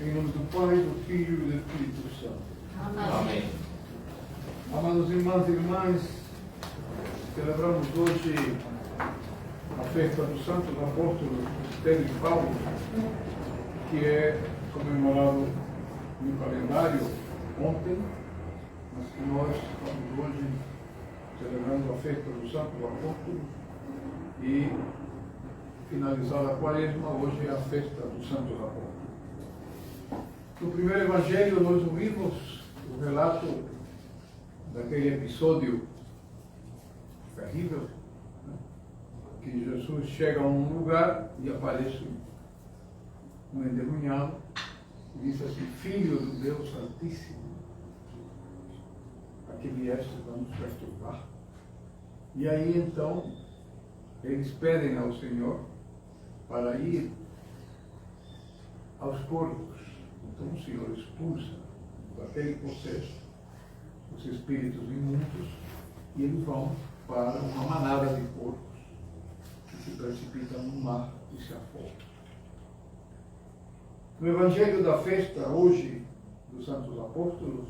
Em nome do Pai, do Filho e do Espírito Santo. Amém. Amados irmãos e irmãs, celebramos hoje a festa dos Santos Apóstolos Pedro e Paulo, que é comemorado no calendário ontem, mas que nós estamos hoje celebrando a festa dos Santos Apóstolos e finalizada a quaresma, hoje é a festa dos Santos Apóstolos. No primeiro evangelho nós ouvimos o relato daquele episódio terrível, né? Que Jesus chega a um lugar e aparece um endemoniado e diz assim: Filho do Deus Altíssimo, a que vieste para nos perturbar. E aí então eles pedem ao Senhor para ir aos corpos. Então o Senhor expulsa daquele processo os espíritos imundos e eles vão para uma manada de porcos que se precipitam no mar e se afogam. No Evangelho da festa, hoje, dos Santos Apóstolos,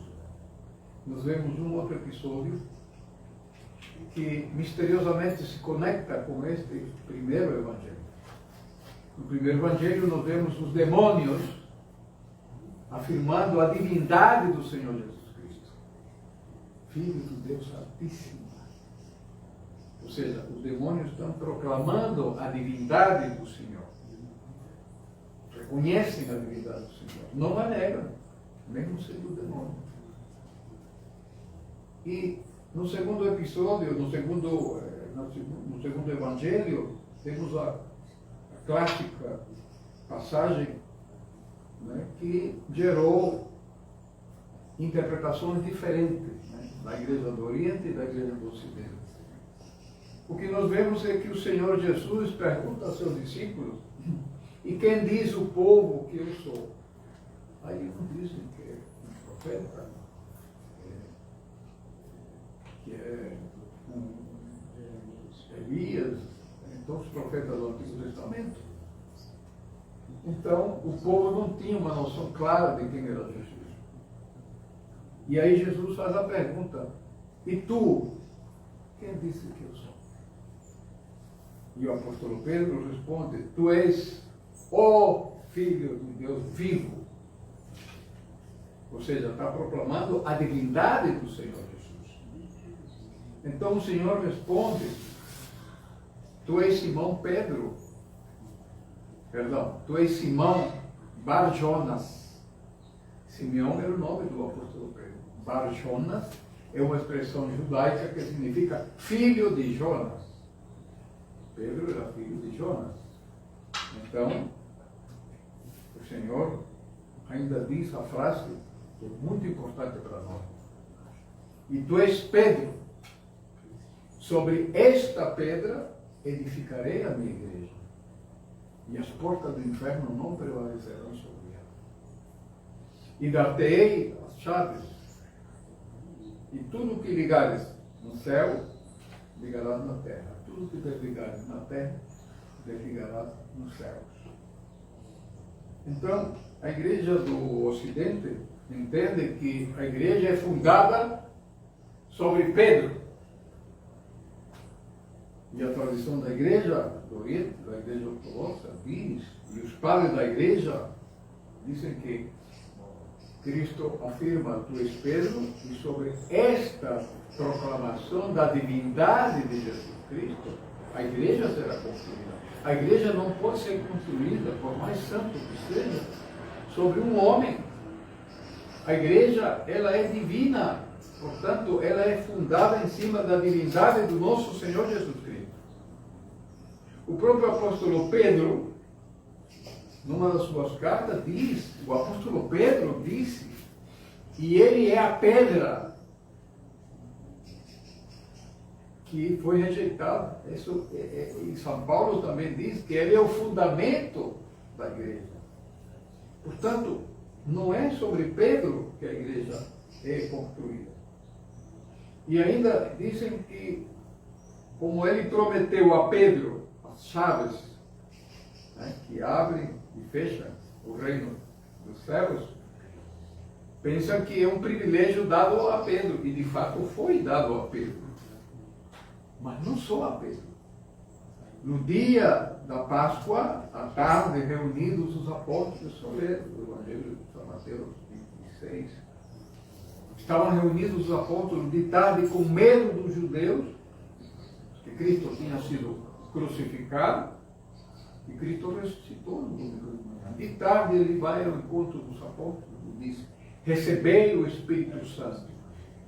nós vemos um outro episódio que misteriosamente se conecta com este primeiro Evangelho. No primeiro Evangelho nós vemos os demônios afirmando a divindade do Senhor Jesus Cristo, Filho do Deus Altíssimo. Ou seja, os demônios estão proclamando a divindade do Senhor. Reconhecem a divindade do Senhor. Não a negam, mesmo sendo demônio. E no segundo episódio, no segundo Evangelho, temos a clássica passagem, né, que gerou interpretações diferentes, né, da Igreja do Oriente e da Igreja do Ocidente. O que nós vemos é que o Senhor Jesus pergunta aos seus discípulos: e quem diz o povo que eu sou? Aí eles dizem que é um profeta, que é Elias, então os profetas do Antigo Testamento. Então, o povo não tinha uma noção clara de quem era Jesus. E aí Jesus faz a pergunta: e tu, quem disse que eu sou? E o apóstolo Pedro responde: tu és o Filho de Deus vivo. Ou seja, está proclamando a divindade do Senhor Jesus. Então o Senhor responde: tu és Simão Pedro. Perdão, tu és Simão Bar-Jonas. Simeão era o nome do apóstolo Pedro. Bar-Jonas é uma expressão judaica que significa filho de Jonas. Pedro era filho de Jonas. Então, o Senhor ainda diz a frase que é muito importante para nós: e tu és Pedro, sobre esta pedra edificarei a minha igreja, e as portas do inferno não prevalecerão sobre ela. E dar-te-ei as chaves, e tudo que ligares no céu, ligarás na terra. Tudo que desligares na terra, desligarás nos céus. Então, a igreja do Ocidente entende que a igreja é fundada sobre Pedro. E a tradição da igreja do Oriente, da igreja ortodoxa, diz, e os padres da igreja dizem que Cristo afirma: tu és Pedro, e sobre esta proclamação da divindade de Jesus Cristo, a igreja será construída. A igreja não pode ser construída, por mais santo que seja, sobre um homem. A igreja, ela é divina, portanto, ela é fundada em cima da divindade do nosso Senhor Jesus Cristo. O próprio apóstolo Pedro, numa das suas cartas, diz, o apóstolo Pedro disse, e ele é a pedra que foi rejeitada. Isso, e São Paulo também diz que ele é o fundamento da igreja. Portanto, não é sobre Pedro que a igreja é construída. E ainda dizem que, como ele prometeu a Pedro as chaves, né, que abrem e fecham o reino dos céus, pensam que é um privilégio dado a Pedro, e de fato foi dado a Pedro. Mas não só a Pedro. No dia da Páscoa, à tarde, reunidos os apóstolos, só ler o Evangelho de São Mateus 26, estavam reunidos os apóstolos de tarde com medo dos judeus, que Cristo tinha sido crucificado, e Cristo ressuscitou no domingo de manhã. De tarde ele vai ao encontro dos apóstolos e diz: recebei o Espírito Santo,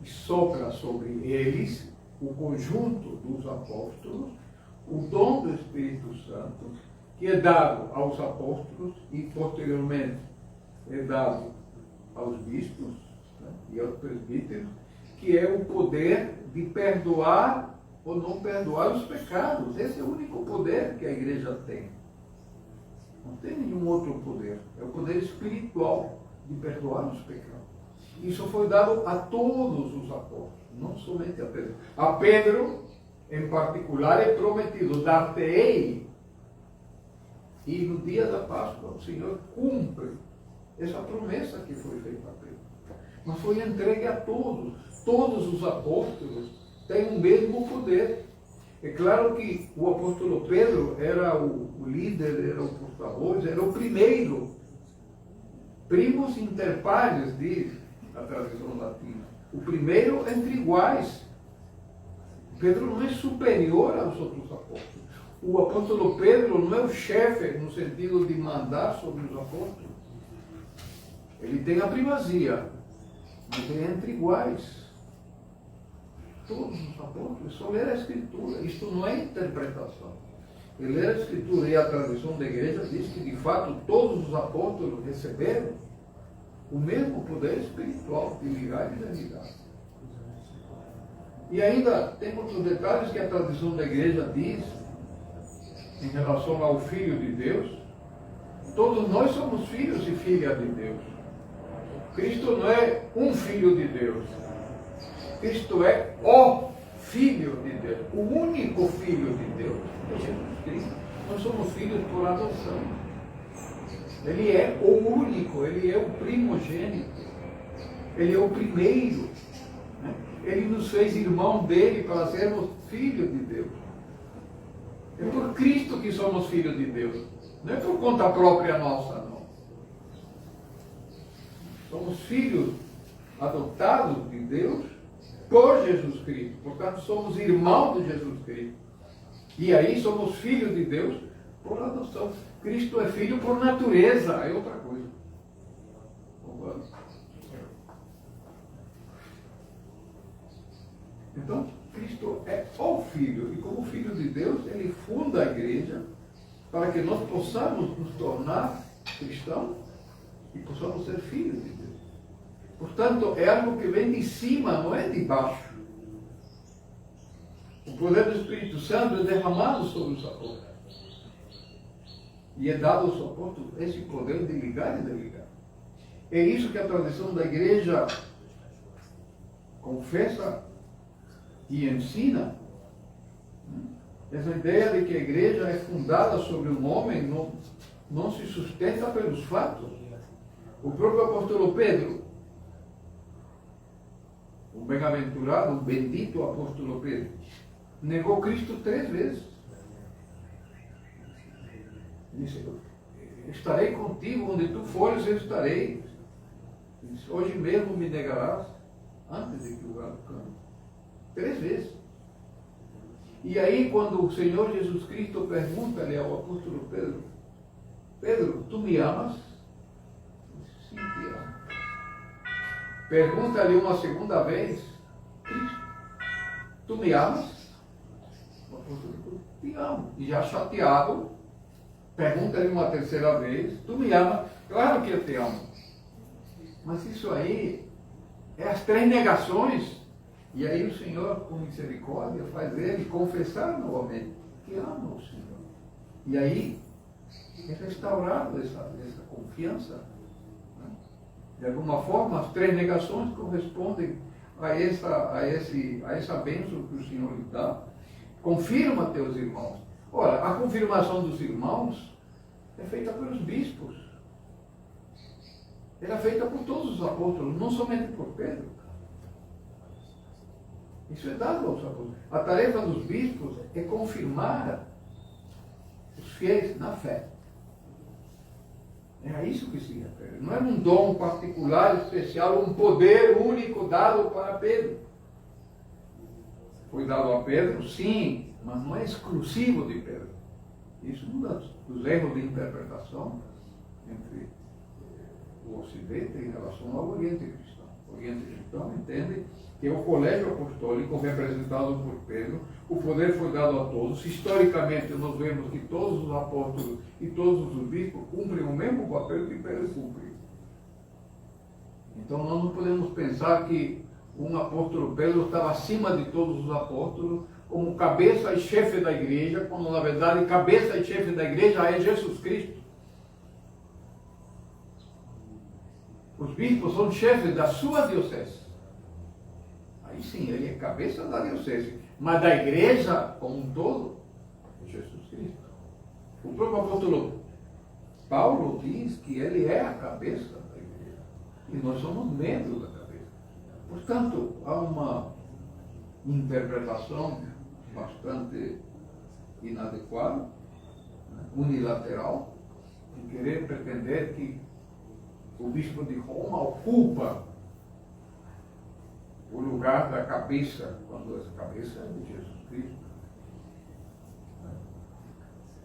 e sopra sobre eles, o conjunto dos apóstolos, o dom do Espírito Santo, que é dado aos apóstolos e posteriormente é dado aos bispos, né, e aos presbíteros, que é o poder de perdoar ou não perdoar os pecados. Esse é o único poder que a igreja tem. Não tem nenhum outro poder. É o poder espiritual de perdoar os pecados. Isso foi dado a todos os apóstolos, não somente a Pedro. A Pedro, em particular, é prometido: dar-te-ei. E no dia da Páscoa, o Senhor cumpre essa promessa que foi feita a Pedro. Mas foi entregue a todos. Todos os apóstolos têm o mesmo poder. É claro que o apóstolo Pedro era o líder, era o porta-voz, era o primeiro. Primus inter pares, diz a tradição latina. O primeiro entre iguais. Pedro não é superior aos outros apóstolos. O apóstolo Pedro não é o chefe no sentido de mandar sobre os apóstolos. Ele tem a primazia, mas é entre iguais. Todos os apóstolos, só ler a Escritura. Isto não é interpretação. E ler a Escritura e a tradição da igreja diz que, de fato, todos os apóstolos receberam o mesmo poder espiritual de ligar e desligar. E ainda tem outros detalhes que a tradição da igreja diz em relação ao Filho de Deus. Todos nós somos filhos e filhas de Deus. Cristo não é um filho de Deus. Cristo é o Filho de Deus. O único Filho de Deus é Jesus Cristo. Nós somos filhos por adoção. Ele é o único, ele é o primogênito. Ele é o primeiro. Né? Ele nos fez irmão dele para sermos filhos de Deus. É por Cristo que somos filhos de Deus. Não é por conta própria nossa, não. Somos filhos adotados de Deus por Jesus Cristo. Portanto, somos irmãos de Jesus Cristo. E aí somos filhos de Deus por adoção. Cristo é filho por natureza, é outra coisa. Então, Cristo é o Filho, e como Filho de Deus, ele funda a igreja para que nós possamos nos tornar cristãos e possamos ser filhos de Deus. Portanto, é algo que vem de cima, não é de baixo. O poder do Espírito Santo é derramado sobre os apóstolos. E é dado aos apóstolos esse poder de ligar e desligar. É isso que a tradição da igreja confessa e ensina. Essa ideia de que a igreja é fundada sobre um homem não se sustenta pelos fatos. O próprio apóstolo Pedro, o bem-aventurado, o bendito apóstolo Pedro, negou Cristo 3 vezes. Disse: estarei contigo, onde tu fores eu estarei. Disse: hoje mesmo me negarás, antes de que o galo cante. 3 vezes. E aí, quando o Senhor Jesus Cristo pergunta-lhe ao apóstolo Pedro: Pedro, tu me amas? Disse: sim, te amo. Pergunta-lhe uma segunda vez: Cristo, tu me amas? O apóstolo Pedro: te amo. E já chateado, pergunta-lhe uma terceira vez: tu me amas? Claro que eu te amo. Mas isso aí é as 3 negações. E aí o Senhor, com misericórdia, faz ele confessar novamente que ama o Senhor. E aí é restaurado essa confiança. Né? De alguma forma, as 3 negações correspondem a essa bênção que o Senhor lhe dá. Confirma teus irmãos. Ora, a confirmação dos irmãos é feita pelos bispos. era feita por todos os apóstolos, não somente por Pedro. Isso é dado aos apóstolos. A tarefa dos bispos é confirmar os fiéis na fé. É a isso que se refere. Não é um dom particular, especial, um poder único dado para Pedro. Foi dado a Pedro, sim, mas não é exclusivo de Pedro. Isso é um dos erros de interpretação entre o Ocidente em relação ao Oriente Cristão. O Oriente Cristão entende que o colégio apostólico, representado por Pedro, o poder foi dado a todos. Historicamente, nós vemos que todos os apóstolos e todos os bispos cumprem o mesmo papel que Pedro cumpre. Então, nós não podemos pensar que um apóstolo Pedro estava acima de todos os apóstolos, como cabeça e chefe da igreja, quando na verdade cabeça e chefe da igreja é Jesus Cristo. Os bispos são chefes da sua diocese. Aí sim, ele é cabeça da diocese. Mas da igreja como um todo, é Jesus Cristo. O próprio apóstolo Paulo diz que ele é a cabeça da igreja. E nós somos membros da cabeça. Portanto, há uma interpretação bastante inadequada, unilateral, de querer pretender que o bispo de Roma ocupa o lugar da cabeça, quando essa cabeça é de Jesus Cristo.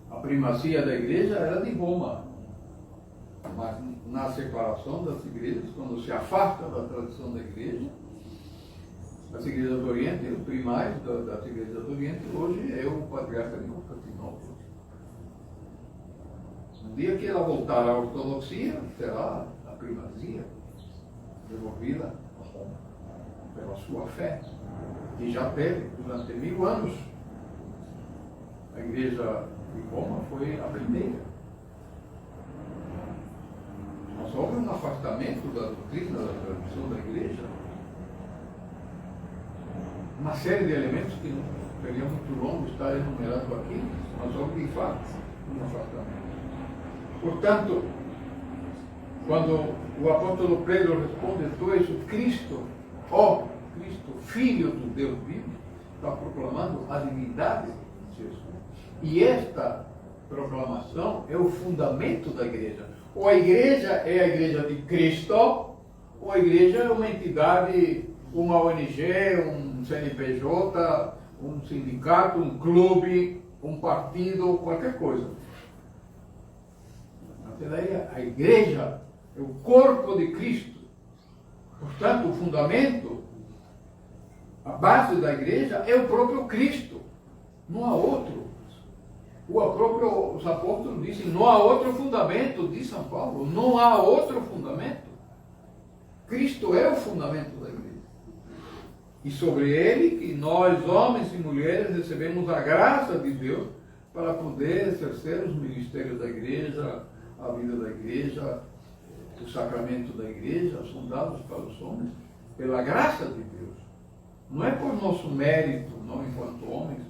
A primazia da igreja era de Roma, mas na separação das igrejas, quando se afasta da tradição da igreja, as igrejas do Oriente, os primários das igrejas do Oriente, hoje é o patriarca de Constantinopla. No dia que ela voltar à ortodoxia, será a primazia devolvida a Roma, pela sua fé, que já teve durante 1000 anos. A igreja de Roma foi a primeira. Mas houve um afastamento da doutrina, da tradição da igreja. Uma série de elementos que não seria muito longo estar enumerando aqui, mas houve de fato um afastamento. Portanto, quando o apóstolo Pedro responde: "Tu és o Cristo, ó Cristo, Filho do Deus vivo", está proclamando a divindade de Jesus. E esta proclamação é o fundamento da igreja. Ou a igreja é a igreja de Cristo, ou a igreja é uma entidade, uma ONG, um CNPJ, um sindicato, um clube, um partido, qualquer coisa. Até daí, a igreja é o corpo de Cristo. Portanto, o fundamento, a base da igreja é o próprio Cristo. Não há outro. Os apóstolos dizem: não há outro fundamento, diz São Paulo. Não há outro fundamento. Cristo é o fundamento da igreja. E sobre ele que nós, homens e mulheres, recebemos a graça de Deus para poder exercer os ministérios da igreja, a vida da igreja, o sacramento da igreja, são dados para os homens pela graça de Deus. Não é por nosso mérito, não enquanto homens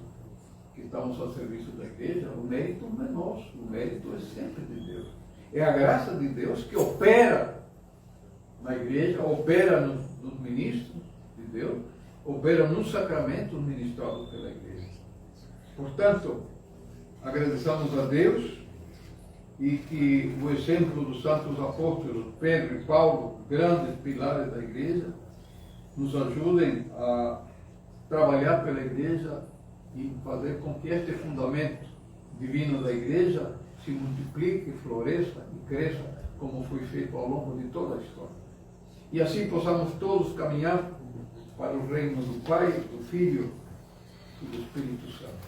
que estamos a serviço da igreja. O mérito não é nosso, o mérito é sempre de Deus. É a graça de Deus que opera na igreja, opera nos ministros de Deus, opera nos sacramentos ministrados pela igreja. Portanto, agradecemos a Deus e que o exemplo dos santos apóstolos Pedro e Paulo, grandes pilares da igreja, nos ajudem a trabalhar pela igreja e fazer com que este fundamento divino da igreja se multiplique, floresça e cresça, como foi feito ao longo de toda a história. E assim possamos todos caminhar para o reino do Pai, do Filho e do Espírito Santo.